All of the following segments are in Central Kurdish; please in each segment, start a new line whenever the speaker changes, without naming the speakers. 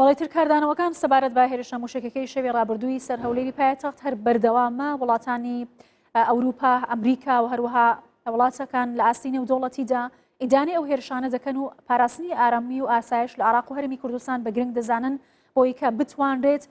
بەڵێتر کاردانەوەکان سەبارەت بە هێرشە موشکەکەی شەوی ڕابردووی سەر هەولێری پایتەخت هەر بەردەوامە وڵاتانی ئەوروپا ئەمریکا و هەروەها وڵاتەکان لە ئاستینە و دەوڵەتیدا ئیدانی ئەو هێرشانە دەکەن و پاراستنی ئارامی و ئاسایش لە عێراق و هەرمی کوردستان بە گرنگ دەزانن بۆی کە بتوانرێت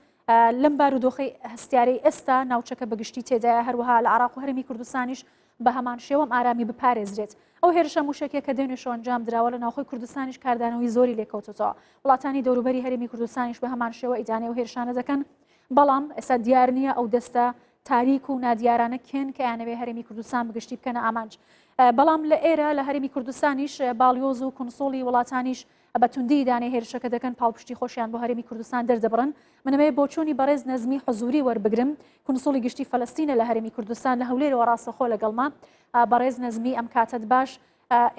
لەم بارودۆخی هەستیارەی ئێستا ناوچەکە بەگشتی تێدایە هەروەها لە عێراق و هەرمی کوردستانیش بە هەمان شێوەم ئارامی بپارێزرێت. ئەو هێرشە موشکێک کە دێنێشەوە ئەنجام درراوە لە ناوخۆی کوردستانیش کاردانەوەی زۆری لێکەوتەوە. وڵاتانی دەوروبەری هەرمی کوردستانیش بە هەمان شێوە ئیدانەی و هێرشانە دەکەن، بەڵام ئێستا دیار نییە ئەو دەستە تاریک و نادیارانە کێن کە یانەوێ هەرمی کوردستان بگشتی بکەنە ئامانج. بەڵام لە ئێرە لە هەرمی کوردستانیش باڵیۆز و کنسۆڵی وڵاتانیش بە توندی دانەی هێرشەکە دەکەن پاڵپشتی خۆشیان بۆ هەرمی کوردستان دەردەبڕن. منەوەی بۆ چوونی بەڕێز نەزمی حزوری وەربگرم، کنسۆڵی گشتی فەلەستینە لە هەرمی کوردستان لە هەولێرەوە ڕاستەخۆ لەگەڵما. بەڕێز نەزمی ئەم کاتت باش،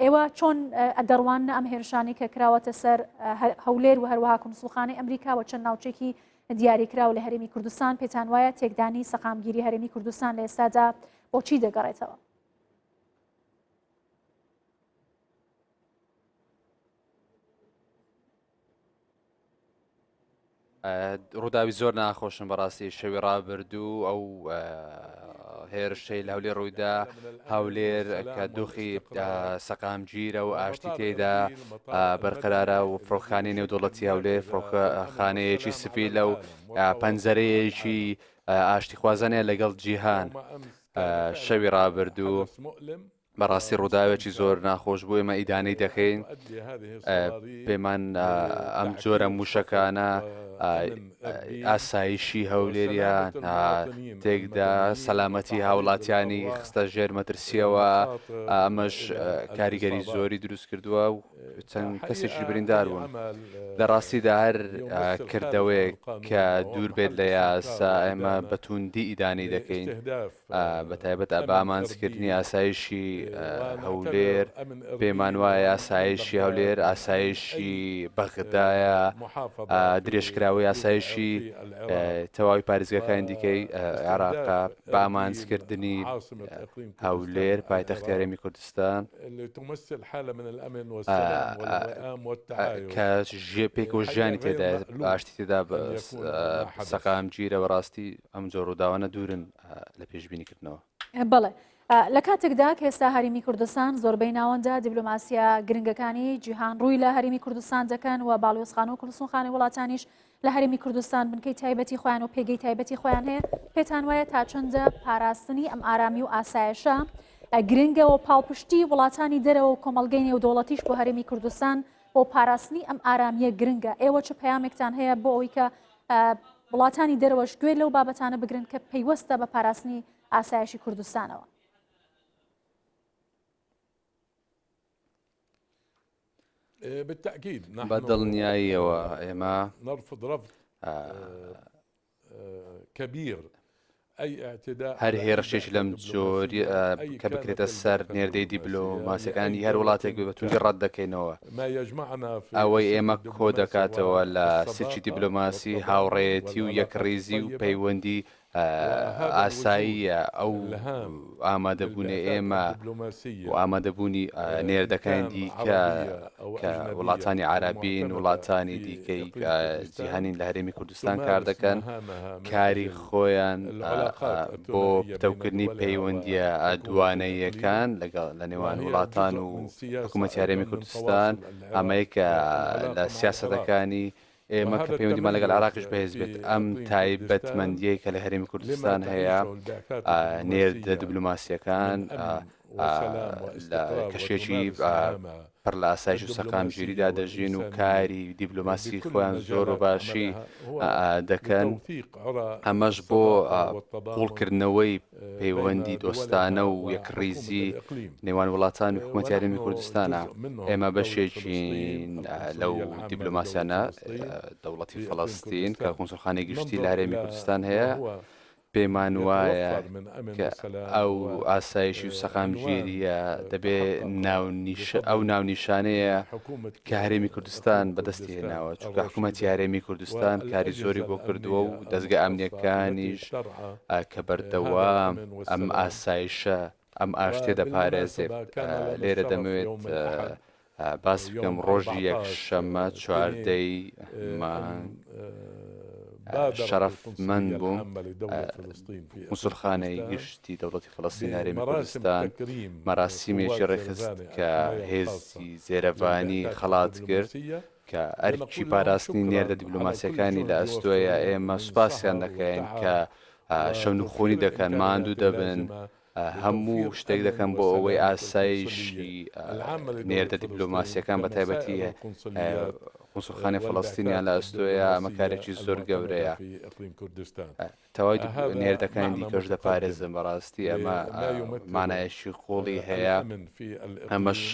ئێوە چۆن دەڕوانە ئەم هێرشانی کە کراوەتە سەر هەولێر و هەروەها کنسوڵخانەی ئەمریکا و چەند ناوچێکی دیاریکراو لە هەرمی کوردستان پێتان وایە تێکدانی سەقامگیری هەرمی کوردستان لە ئێستادا بۆچی دەگەڕێتەوە؟
ڕووداوی زۆر ناخۆشم بەڕاستی شەوی ڕابردوو ئەو هێرشەی لە هەولێر ڕوویدا، هەولێر کە دۆخی سەقامگیرە و ئاشتی تێدا بەرقەرارە و فڕۆکخانەی نێودوڵەتی هەولێر فڕۆکخانەیەکی سپیلە و پەنجەرەیەکی ئاشتی خوازانەیە لەگەڵ جیهان. شەوی ڕابردوو بەڕاستی ڕووداوێکی زۆر ناخۆش بوو. ئێمە ئیدانەی دەکەین پێمان ئەم جۆرە موشەکانە ئاسایشی هەولێریان تێکدا، سەلامەتی هاوڵاتیانی خستە ژێر مەترسیەوە. ئەمەش کاریگەری زۆری دروست کردووە و چەند کەسێکی بریندار بوون. لە ڕاستیدا هەر کردەوەیە کە دوور بێت لە یاسا ئێمە بەتوندی ئیدانی دەکەین، بەتایبەت بە ئامانجکردنی ئاسایشی هەولێر. پێمان وایە ئاسایشی هەولێر ئاسایشی بەغدایە، درێژکراوی ئاسایشی تەواوی پارێزگاکانی دیکەی عێراقا بە ئامانجکردنی هەولێر پایتەختی هەرێمی کوردستان کە پێکەوە ژیانی تێدا ئاشتی تێدا سەقامگیرە. بەڕاستی ئەم جۆر ڕووداوانە دوورن لە پێشبینیکردنەوە.
بەڵێ لە کاتێکدا کە ئێستا هەرمی کوردستان زۆربەی ناوەندە دیبلۆماسیە گرنگەکانی جیهان ڕووی لە هەرمی کوردستان دەکەن و باڵیۆزخانە و کنسوڵخانەی وڵاتانیش لە هەرمی کوردستان بنکەی تایبەتی خۆیان و پێگەی تایبەتی خۆیان هەیە. پێتان وایە تا چەندە پاراستنی ئەم ئارامی و ئاسایشە گرنگەوە پاڵپشتی وڵاتانی دەرەوە و کۆمەڵگەی نێودوڵەتیش بۆ هەرمی کوردستان بۆ پاراستنی ئەم ئارامیە گرنگە. ئێوە چه پەیامێکتان هەیە بۆ ئەوەی کە وڵاتانی دەرەوەش گوێ لەو بابەتانە بگرن کە پەیوەستە بە پاراستنی ئاسایشی کوردستانەوە؟
بە دڵنیاییەوە ئێمە هەر هێرشێکی لەم جۆری کە بکرێتە سەر نێردەی دیبلۆماسیەکانی هەر وڵاتێک بەتوندی ڕەت دەکەینەوە. ئەوەی ئێمە کۆ دەکاتەوە لە سچی دیبلۆماسی هاوڕێیەتی و یەکڕێزی و پەیوەندی ئاساییە ئەو ئامادەبوونی ئێمە و ئامادەبوونی نێردەکانی دیکە کە وڵاتانی عەرەبین، وڵاتانی دیکەی جیهانین لە هەرێمی کوردستان کار دەکەن، کاری خۆیان بۆ پتەوکردنی پەیوەندیە دوانەییەکان لە نێوان وڵاتان و حکوومەتی هەرێمی کوردستان. ئەمەیە کە لە سیاسەتەکانی ئێمە کە پەیوەندیمان لەگەڵ عێراقیش بەهێز بێت. ئەم تایبەتمەندیەی کە لە هەرێمی کوردستان هەیە، نێردە دیبلۆماسیەکان لە کەشێکی پڕ لە ئاسایش و سەقامگیریدا دەژین و کاری دیبلۆماسی خۆیان زۆر و باشی دەکەن. ئەمەش بۆ قوڵکردنەوەی پەیوەندی دۆستانە و یەکڕێزی نێوان وڵاتان و حکوومەتی هەرێمی کوردستانە. ئێمە بەشێکین لەو دیبلۆماسیانە دەوڵەتی فەڵەستین کە کنسوڵخانەی گشتی لە هەرێمی کوردستان هەیە. پێمان وایە کە ئەو ئاسایشی و سەقامگیریە دەبێ ئەو ناونیشانەیە کە هەرێمی کوردستان بەدەستی هێناوە، چونکە حکوومەتی هەرێمی کوردستان کاری زۆری بۆ کردووە و دەستگا ئەمنیەکانیش کە بەردەوام ئەم ئاسایشە ئەم ئاشتێ دەپارێزێت. لێرە دەمەوێت باس بکەم ڕۆژی یەکشەممە چواردەی شەرەفمەند بووم موسڵخانەی گشتی دەوڵەتی فەڵەستین هەرێمی کوردستان مەراسیمێکی ڕێخست کە هێزی زێرەڤانی خەڵات کرد کە ئەرکی پاراستنی نێردە دیبلۆماسیەکانی لە ئەستۆیە ئێمە سوپاسیان دەکەین کە شەونخۆنی دەکەن ماندوو دەبن هەموو شتێک دەکەم بۆ ئەوەی ئاسایشی نێردە دیبلۆماسیەکان بە تایبەتی قوسڵخانی فەڵەستینیان لە ئەستۆیە ئەمە کارێکی زۆر گەورەیە تەواوی نێردەکانی دیکەش دەپارێزن بەڕاستی ئەمە مانایەکی قوڵی هەیە ئەمەش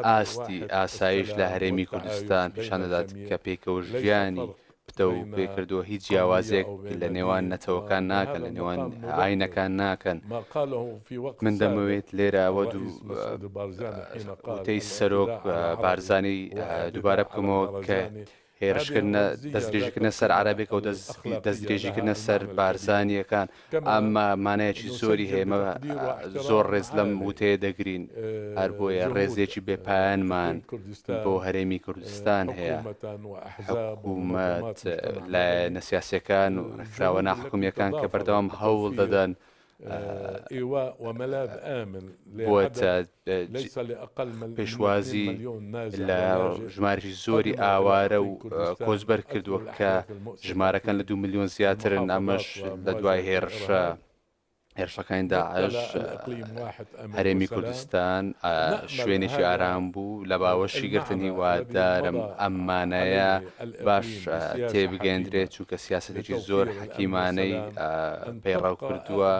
ئاستی ئاسایش لە هەرێمی کوردستان پیشان دەدات کە پێکەوە ژیانی پتە و پێکردووە هیچ جیاوازێک لە نێوان نەتەوەکان ناکەن لە نێوان ئاینەکان ناکەن من دەمەوێت لێرە ئەوە وتەی سەرۆک بارزانی دووبارە بکەمەوە کە هێرشکردنە دەستدرێژیکردنە سەر عەرەبێک و دەستدرێژیکردنە سەر بارزانیەکان ئەمە مانایەکی زۆری هەیە زۆر ڕێز لەم وتەیە دەگرین هەر بۆیە ڕێزێکی بێپایانمان بۆ هەرێمی کوردستان هەیە حکوومەت لایەنە سیاسیەکان و کراوە ناحکومیەکان کە بەردەوام هەوڵ دەدەن بۆتە پێشوازی لە ژمارەی زۆری ئاوارە و کۆچبەر کردووە کە ژمارەکان لە 2 ملیۆن زیاترن ئەمەش لە دوای هێرشەکانی داعش هەرێمی کوردستان شوێنێکی ئارام بوو لە باوەشی گرتنی وادارم ئەمانەیە باش تێبگەندرێت چونکە سیاسەتێکی زۆر حەکیمانەی پەیڕاو کردووە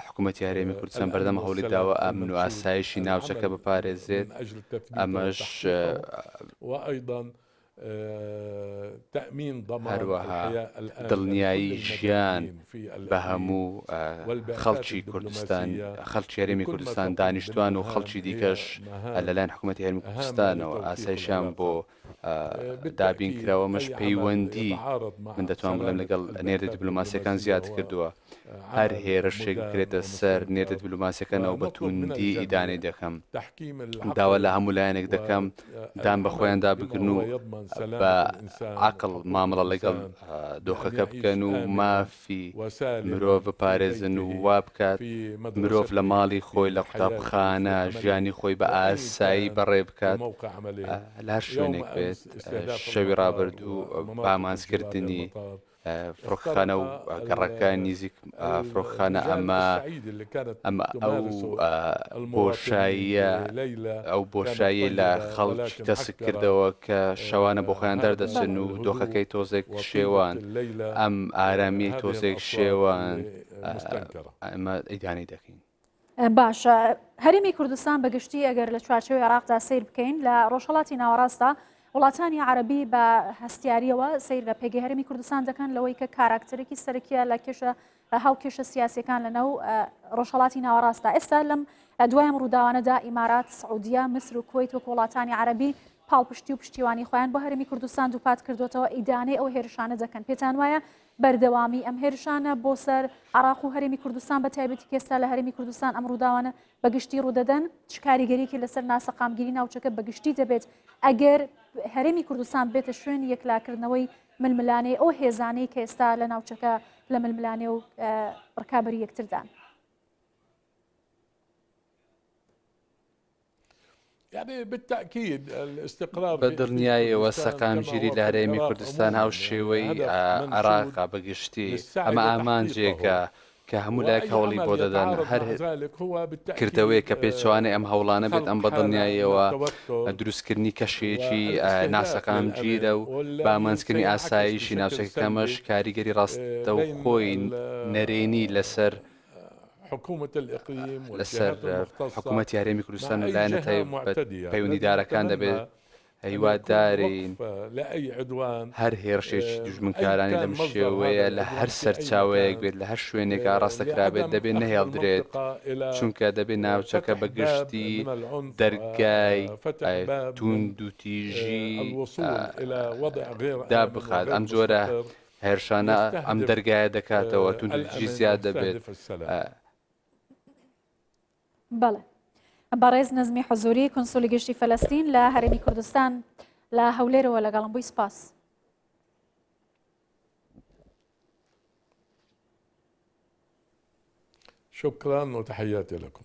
حکوومەتی هەرێمی کوردستان بەردەم هەوڵی داوە ئەمن و ئاسایشی ناوچەکە بپارێزێت ئەمەش هەروەها دڵنیایی ژیان بە هەموو خەڵکی کوردستان خەڵکی هەرێمی کوردستان دانیشتوان و خەڵکی دیکەش لەلایەن حکوومەتی هەرێمی کوردستانەوە ئاسایشیان بۆ دابینکراوەمەش پەیوەندی من دەتوان بڵێم لەگەڵ نێردە دیبلۆماسیەکان زیاد کردووە هەر هێرشێک بکرێتە سەر نێردە دیبلۆماسیەکانەوە بە توندی ئیدانەی دەکەم داوا لە هەموو لایەنێک دەکەم دام بە خۆیان دابگرن و بە عەقڵ مامەڵە لەگەڵ دۆخەکە بکەن و مافی مرۆڤ بپارێزن و وا بکات مرۆڤ لە ماڵی خۆی لە قوتابخانە ژیانی خۆی بە ئاسایی بەڕێ بکات لە هەر شوێنێک بێت شەوی ڕابردوو پامانزکردنی فڕۆکخانە و گەڕەکان نزیک فڕۆکخانە ئەمە ئەو بۆشاییە لە خەڵکی دەست کردەوە کە شەوانە بۆ خۆیان دەردەچن و دۆخەکەی تۆزێک شێوان ئەم ئارامی تۆزێک شێوان ئەمە ئەیدانی دەکەین.
باشە هەرێمی کوردستان بەگشتی ئەگەر لە چوارچەوەی عێراقدا سیر بکەین لە ڕۆژهەڵاتی ناوەڕاستدا وڵاتانی عەرەبی بە هەستیاریەوە سیر لە پێگەی هەرێمی کوردستان دەکەن لەوەی کە کاراکتەرێکی سەرەکیە لە هاوکێشە سیاسیەکان لەنەو ڕۆژهەڵاتی ناوەڕاستدا ئێستا لەم دوایم ڕووداوانەدا ئیمارات سعودیە مسر و کۆیت وەک وڵاتانی عەرەبی پاڵپشتی و پشتیوانی خۆیان بۆ هەرێمی کوردستان دووپات کردوێتەوە ئیدانەی ئەو هێرشانە دەکەن پێتان وایە بەردەوامی ئەم هێرشانە بۆ سەر عێراق و هەرێمی کوردستان بە تایبەتی کێستا لە هەرێمی کوردستان ئەم ڕووداوانە بەگشتی ڕوودەدەن چ کاریگەریەکی لەسەر ناسەقامگیری ناوچەکە بەگشتی دەبێت ئەگەر هەرێمی کوردستان بێتە شوێنی یەکلاکردنەوەی ململانەی ئەو هێزانەی کە ئێستا لە ناوچەکە لە ململانێ و ڕکابەری یەکتردان.
بە دڵنیاییەوە سەقامگیری لە هەرێمی کوردستان هاو شێوەی عێراقا بەگشتی ئەمە ئامانجێکە کە هەموو لایەک هەوڵی بۆ دەدان هەر کردەوەی کە پێچوانێ ئەم هەوڵانە بێت ئەم بە دڵنیاییەوە دروستکردنی کەشێکی ناسەقامگیرە و بامانزکردنی ئاسایشی ناوچەکەمەش کاریگەری ڕاستە و خۆی نەرێنی لەسەر حکوومەتی هەرێمی کوردستان لایەنە پەیوەندیدارەکان دەبێت هیوادارین هەر هێرشێکی دوژمنکارانی لەم شێوەیە لە هەر سەرچاوەیەک بێت لە هەر شوێنێکە ڕاستەکرابێت دەبێت نەهێڵدرێت چونکە دەبێت ناوچەکە بەگشتی دەرگای توند و تیژی دابخات ئەم جۆرە هێرشانە ئەم دەرگایە دەکاتەوە توند و تیژی زیاد دەبێت.
بەڵێ بەڕێز نەزمی حەزووری کۆنسولی گەشتی فەلەستین لە هەرێمی کوردستان لە هەولێرەوە لەگەڵم بووی سپاس.
شكرا وتحياتي لكم.